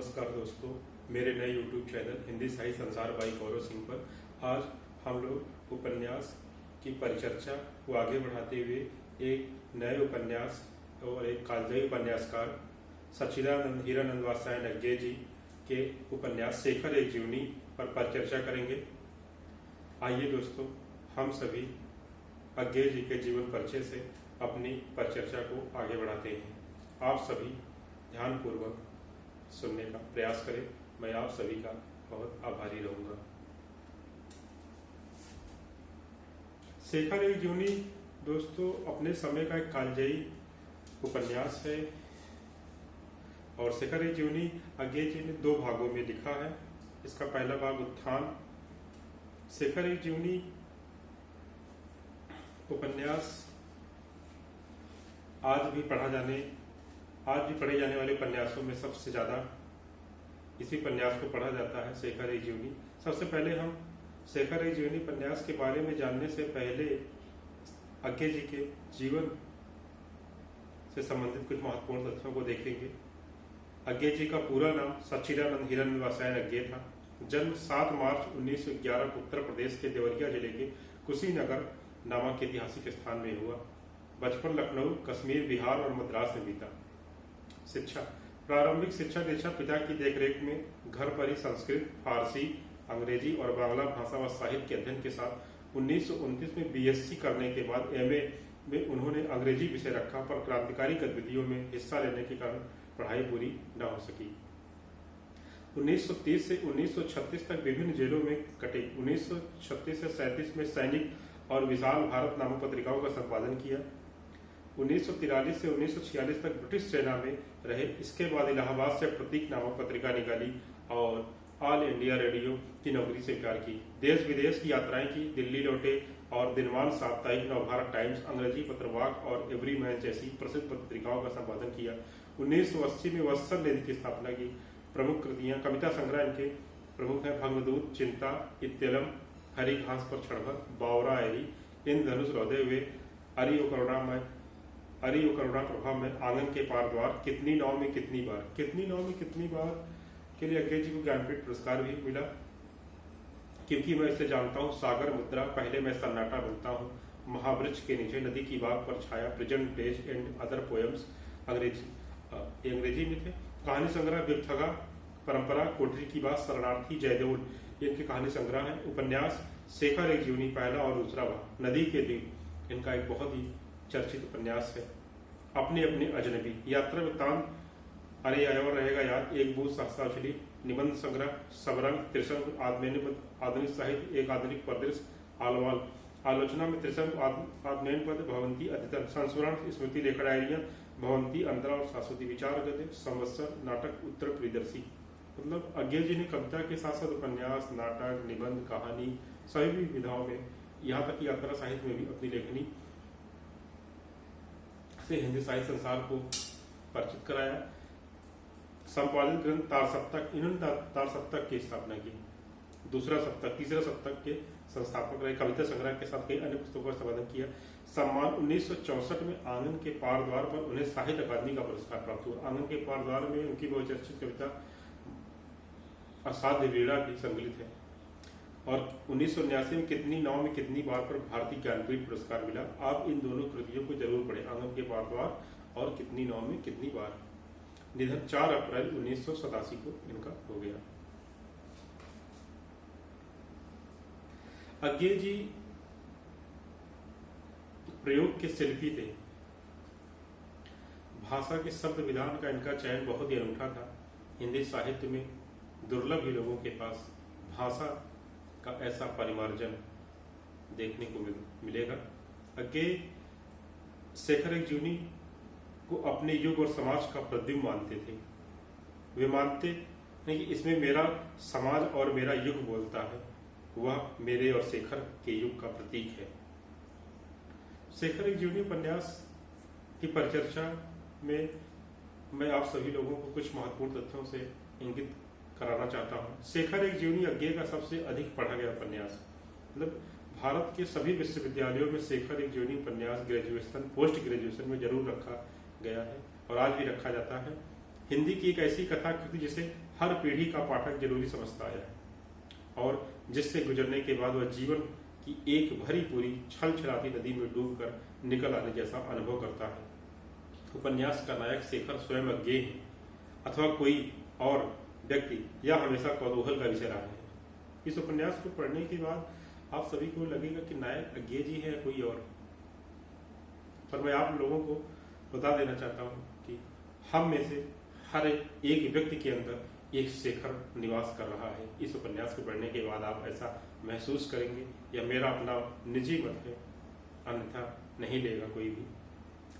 नमस्कार दोस्तों, मेरे नए YouTube चैनल हिंदी साहित्य संसार बाई गौरव सिंह पर आज हम लोग उपन्यास की परिचर्चा को आगे बढ़ाते हुए एक नए उपन्यास और एक कालजयी उपन्यासकार सच्चिदानंद हीरानंद वात्स्यायन अज्ञे जी के उपन्यास शेखर एक जीवनी पर परिचर्चा करेंगे। आइए दोस्तों, हम सभी अज्ञे जी के जीवन परिचय से अपनी परिचर्चा को आगे बढ़ाते हैं। आप सभी ध्यानपूर्वक सुनने का प्रयास करें। मैं आप सभी का बहुत आभारी रहूंगा। शेखर एक जीवनी दोस्तों अपने समय का एक कालजयी उपन्यास है और शेखर एक जीवनी अज्ञे जी ने 2 भागों में लिखा है। इसका पहला भाग उत्थान। शेखर एक जीवनी उपन्यास आज भी पढ़े जाने वाले उपन्यासों में सबसे ज्यादा इसी उपन्यास को पढ़ा जाता है, शेखर एक जीवनी। सबसे पहले हम शेखर एक जीवनी उपन्यास के बारे में जानने से पहले अज्ञे जी के जीवन से संबंधित कुछ महत्वपूर्ण तथ्यों को देखेंगे। अज्ञे जी का पूरा नाम सच्चिदानंद हीरानंद वात्स्यायन अज्ञे था। जन्म 7 मार्च 1911 को उत्तर प्रदेश के देवरिया जिले के कुशीनगर नामक ऐतिहासिक स्थान में हुआ। बचपन लखनऊ, कश्मीर, बिहार और मद्रास में बीता। शिक्षा। प्रारंभिक शिक्षा दीक्षा पिता की देखरेख में घर पर ही संस्कृत, फारसी, अंग्रेजी और बांग्ला भाषा व साहित्य के अध्ययन के साथ 1929 में बीएससी करने के बाद एमए में उन्होंने अंग्रेजी विषय रखा, पर क्रांतिकारी गतिविधियों में हिस्सा लेने के कारण पढ़ाई पूरी न हो सकी। 1930 से 1936 तक विभिन्न जेलों में कटे। 1936 से 37 में सैनिक और विशाल भारत नामक पत्रिकाओं का संपादन किया। 1943 से 1946 तक ब्रिटिश सेना में रहे। इसके बाद इलाहाबाद से प्रतीक नामक पत्रिका निकाली और ऑल इंडिया रेडियो की नौकरी स्वीकार की। देश विदेश की यात्राएं की, दिल्ली लौटे और दिनमान साप्ताहिक, नवभारत टाइम्स, अंग्रेजी पत्रवाक और एवरी मैन जैसी प्रसिद्ध पत्रिकाओं का संपादन किया। 1980 में वत्सल निधि की स्थापना की। प्रमुख कृतियां कविता संग्रह इनके प्रमुख हैं भंगदूत, चिंता, इत्यलम, हरी घास पर क्षणभर, बावरा एरी, इंद्रधनुष रोदे हुए, अरि और करुणा प्रभा में, आंगन के पार द्वार, कितनी नाव में कितनी बार के लिए अज्ञे जी को ज्ञानपीठ पुरस्कार भी मिला। क्योंकि मैं इसे जानता हूँ, सागर मुद्रा, पहले मैं सन्नाटा बनता हूँ, महावृक्ष के नीचे, नदी की बाग पर छाया, present days and other poems अंग्रेजी में थे। कहानी संग्रह विपथगा परंपरा, कोठरी की बात, शरणार्थी, जयदेव इनके कहानी संग्रह है। उपन्यास शेखर एक जीवनी पहला और दूसरा भाग, नदी के दिन इनका एक बहुत ही चर्चित उपन्यास है। अपने अजनबी, यात्रा वृत्तांत, अरे आया रहेगा याद, एक बूझ सहस्त्रांजलि, निबंध संग्रह, सबरंग, त्रिशंक, आधुनिक साहित्य, एक आधुनिक परिदृश्य, आलवाल, आलोचना में त्रिशंक, आत्मेन पद, भवंती, अद्यतन, संस्मरण, स्मृति, लेखा डायरियां, भवंती, अंतरा और शाश्वती, विचार गद्य, संवत्सर, नाटक, उत्तर प्रियदर्शी। मतलब अज्ञे जी ने कविता के साथ साथ उपन्यास, नाटक, निबंध, कहानी सभी विधाओं में, यहाँ तक कि यात्रा साहित्य में भी अपनी लेखनी से हिंदी साहित्य संसार को परिचित कराया। संपादित ग्रंथ तार सप्तक, इन्होंने तार सप्तक की स्थापना की। तीसरा सप्तक के संस्थापक रहे। कविता संग्रह के साथ कई अन्य पुस्तकों का संपादन किया। सम्मान 1964 में आंगन के पार द्वार पर उन्हें साहित्य अकादमी का पुरस्कार प्राप्त हुआ। आंगन के पार द्वार में उनकी बहुचर्चित कविता असाध्य वीणा भी सम्मिलित है। और 1989 में कितनी नाव में कितनी बार पर भारतीय ज्ञानपीठ पुरस्कार मिला। आप इन दोनों कृतियों को जरूर पढ़ें, आंगन के पार द्वार और कितनी नाव में कितनी बार। निधन 4 अप्रैल 1987 को इनका हो गया। अज्ञे जी प्रयोग के शिल्पी थे। भाषा के शब्द विधान का इनका चयन बहुत ही अनूठा था। हिंदी साहित्य में दुर्लभ ही लोगों के पास भाषा का ऐसा परिमार्जन देखने को मिलेगा। अज्ञे शेखर एक जीवनी को अपने युग और समाज का प्रतिबिंब मानते थे। वे मानते हैं कि इसमें मेरा समाज और मेरा युग बोलता है, वह मेरे और शेखर के युग का प्रतीक है। शेखर एक जीवनी उपन्यास की परिचर्चा में मैं आप सभी लोगों को कुछ महत्वपूर्ण तथ्यों से इंगित कराना चाहता हूँ। शेखर एक जीवनी अज्ञे का सबसे अधिक पढ़ा गया उपन्यास। मतलब भारत के सभी विश्वविद्यालयों में शेखर एक जीवनी उपन्यास ग्रेजुएशन, पोस्ट ग्रेजुएशन में जरूर रखा गया है और आज भी रखा जाता है। हिंदी की एक ऐसी कथा कृति जिसे हर पीढ़ी का पाठक जरूरी समझता आया है और जिससे गुजरने के बाद वह जीवन की एक भरी पूरी छल छलाती नदी में डूबकर निकल आने जैसा अनुभव करता है। उपन्यास का नायक शेखर स्वयं अज्ञेय है अथवा कोई और व्यक्ति या हमेशा कौतूहल का विषय रहा है। इस उपन्यास को पढ़ने के बाद आप सभी को लगेगा कि नायक अज्ञेय जी है या कोई और, पर मैं आप लोगों को बता देना चाहता हूँ कि हम में से हर एक व्यक्ति के अंदर एक शेखर निवास कर रहा है। इस उपन्यास को पढ़ने के बाद आप ऐसा महसूस करेंगे, यह मेरा अपना निजी मत है, अन्यथा नहीं लेगा कोई भी।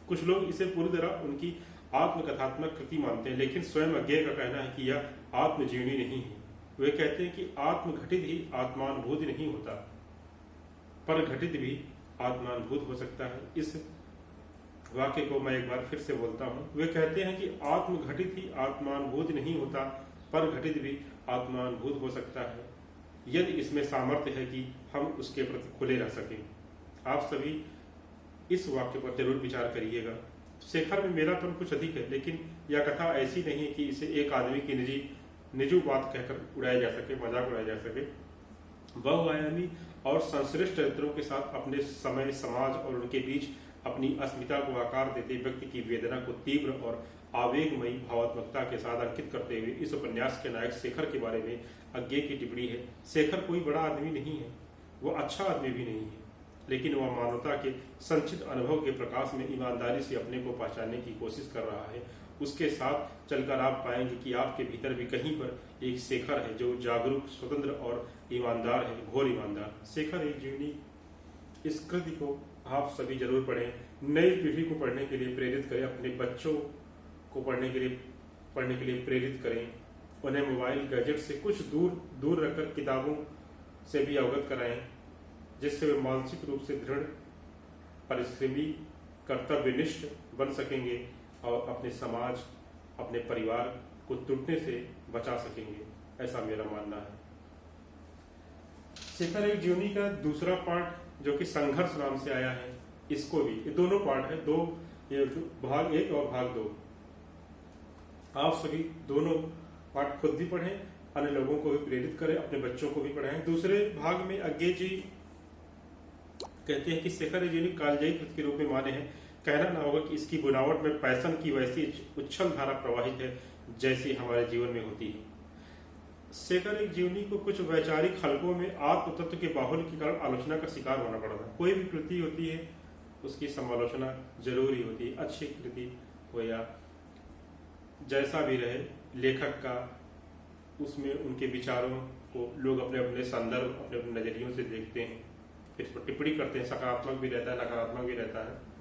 कुछ लोग इसे पूरी तरह उनकी आत्मकथात्मक कृति मानते हैं, लेकिन स्वयं अज्ञेय का कहना है कि यह आत्मजीवनी नहीं है। वे कहते हैं कि आत्मघटित ही आत्मानुभूत नहीं होता, पर घटित भी आत्मानुभूत हो सकता है। इस वाक्य को मैं एक बार फिर से बोलता हूँ। वे कहते हैं कि आत्मघटित ही आत्मानुभूत नहीं होता, पर घटित भी आत्मानुभूत हो सकता है, यदि इसमें सामर्थ्य है कि हम उसके प्रति खुले रह सकें। आप सभी इस वाक्य पर जरूर विचार करिएगा। शेखर में मेरापन कुछ अधिक है, लेकिन यह कथा ऐसी नहीं है कि इसे एक आदमी की निजी बात कहकर उड़ाया जा सके, मजाक उड़ाया जा सके। बहुआयामी और संश्लिष्ट चरित्रों के साथ अपने समय, समाज और उनके बीच अपनी अस्मिता को आकार देते व्यक्ति की वेदना को तीव्र और आवेगमयी भावात्मकता के साथ अंकित करते हुए इस उपन्यास के नायक शेखर के बारे में अज्ञेय की टिप्पणी है। शेखर कोई बड़ा आदमी नहीं है, वह अच्छा आदमी भी नहीं है, लेकिन वह मानवता के संचित अनुभव के प्रकाश में ईमानदारी से अपने को पहचानने की कोशिश कर रहा है। उसके साथ चलकर आप पाएंगे कि आपके भीतर भी कहीं पर एक शेखर है जो जागरूक, स्वतंत्र और ईमानदार है, घोर ईमानदार। शेखर एक जीवनी, इस कृति को आप सभी जरूर पढ़ें। नई पीढ़ी को पढ़ने के लिए प्रेरित करें, अपने बच्चों को पढ़ने के लिए प्रेरित करें। उन्हें मोबाइल गैजेट से कुछ दूर रखकर किताबों से भी अवगत कराएं, जिससे वे मानसिक रूप से दृढ़, परिश्रमी, कर्तव्यनिष्ठ बन सकेंगे और अपने समाज, अपने परिवार को टूटने से बचा सकेंगे, ऐसा मेरा मानना है। शेखर एक जीवनी का दूसरा पार्ट जो कि संघर्ष नाम से आया है, इसको भी, ये दोनों पार्ट है, ये भाग 1 और भाग 2। आप सभी दोनों पार्ट खुद भी पढ़ें, अन्य लोगों को भी प्रेरित करें, अपने बच्चों को भी पढ़ाएं। दूसरे भाग में अज्ञेय जी कहते हैं कि शेखर जीवनी कालजयी कृति के रूप में माने हैं। कहना ना होगा कि इसकी बुनावट में पैशन की वैसी उच्छल धारा प्रवाहित है जैसी हमारे जीवन में होती है। शेखर एक जीवनी को कुछ वैचारिक हलकों में आत्म तत्व के बाहुल्य के कारण आलोचना का शिकार होना पड़ा था। कोई भी कृति होती है उसकी समालोचना जरूरी होती है, अच्छी कृति हो या जैसा भी रहे, लेखक का उसमें उनके विचारों को लोग अपने अपने संदर्भ, अपने अपने नजरियों से देखते हैं, फिर पर टिप्पणी करते हैं। सकारात्मक भी रहता है, नकारात्मक भी रहता है।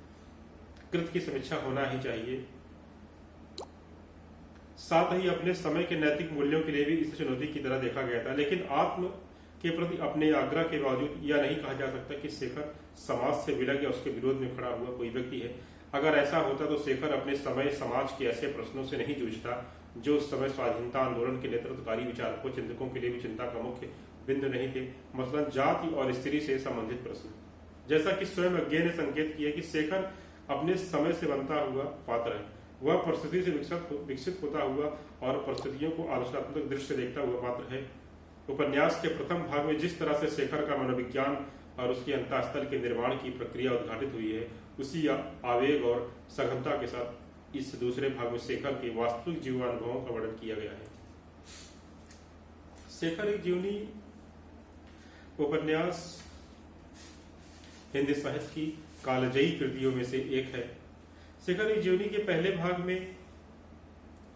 कृत की समीक्षा होना ही चाहिए। साथ ही अपने समय के नैतिक मूल्यों के लिए भी इसे चुनौती की तरह देखा गया था, लेकिन आत्म के प्रति अपने आग्रह के बावजूद यह नहीं कहा जा सकता कि शेखर समाज से विलग या उसके विरोध में खड़ा हुआ कोई व्यक्ति है। अगर ऐसा होता तो शेखर अपने समय समाज के ऐसे प्रश्नों से नहीं जूझता जो उस समय स्वाधीनता आंदोलन के नेतृत्वकारी विचारकों, चिंतकों के लिए भी चिंता का मुख्य बिंदु नहीं थे, मसलन जाति और स्त्री से संबंधित प्रश्न। जैसा कि स्वयं अज्ञेय ने संकेत किया कि शेखर अपने समय से बनता हुआ पात्र है, वह परिस्थिति से विकसित होता हुआ और परिस्थितियों को आलोचनात्मक दृष्टि से देखता हुआ पात्र है। उपन्यास के प्रथम भाग में जिस तरह से शेखर का मनोविज्ञान और उसके अंतःस्थल के निर्माण की प्रक्रिया उद्घाटित हुई है, उसी आवेग और सघनता के साथ इस दूसरे भाग में शेखर के वास्तविक जीवनानुभवों का वर्णन किया गया है। शेखर एक जीवनी उपन्यास हिंदी साहित्य की कालजयी कृतियों में से एक है। शेखर एक जीवनी के पहले भाग में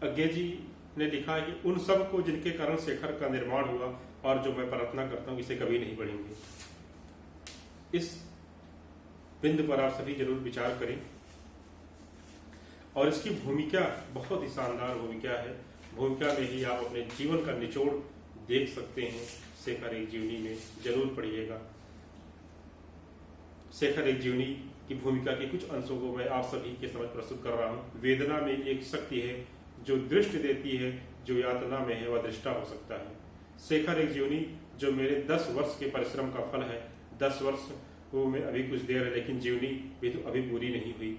अज्ञेय जी ने लिखा है कि उन सब को जिनके कारण शेखर का निर्माण हुआ और जो मैं प्रार्थना करता हूं इसे कभी नहीं पढ़ेंगे। इस बिंदु पर आप सभी जरूर विचार करें और इसकी भूमिका बहुत ही शानदार भूमिका है। भूमिका में ही आप अपने जीवन का निचोड़ देख सकते हैं। शेखर एक जीवनी में जरूर पढ़िएगा। शेखर एक जीवनी की भूमिका के कुछ अंशों को मैं आप सभी के समझ प्रस्तुत कर रहा हूं। वेदना में एक शक्ति है जो दृष्टि देती है, जो यातना में है वह दृष्टा हो सकता है। शेखर एक जीवनी जो मेरे 10 वर्ष के परिश्रम का फल है। 10 वर्ष वो में अभी कुछ देर है, लेकिन जीवनी भी तो अभी पूरी नहीं हुई।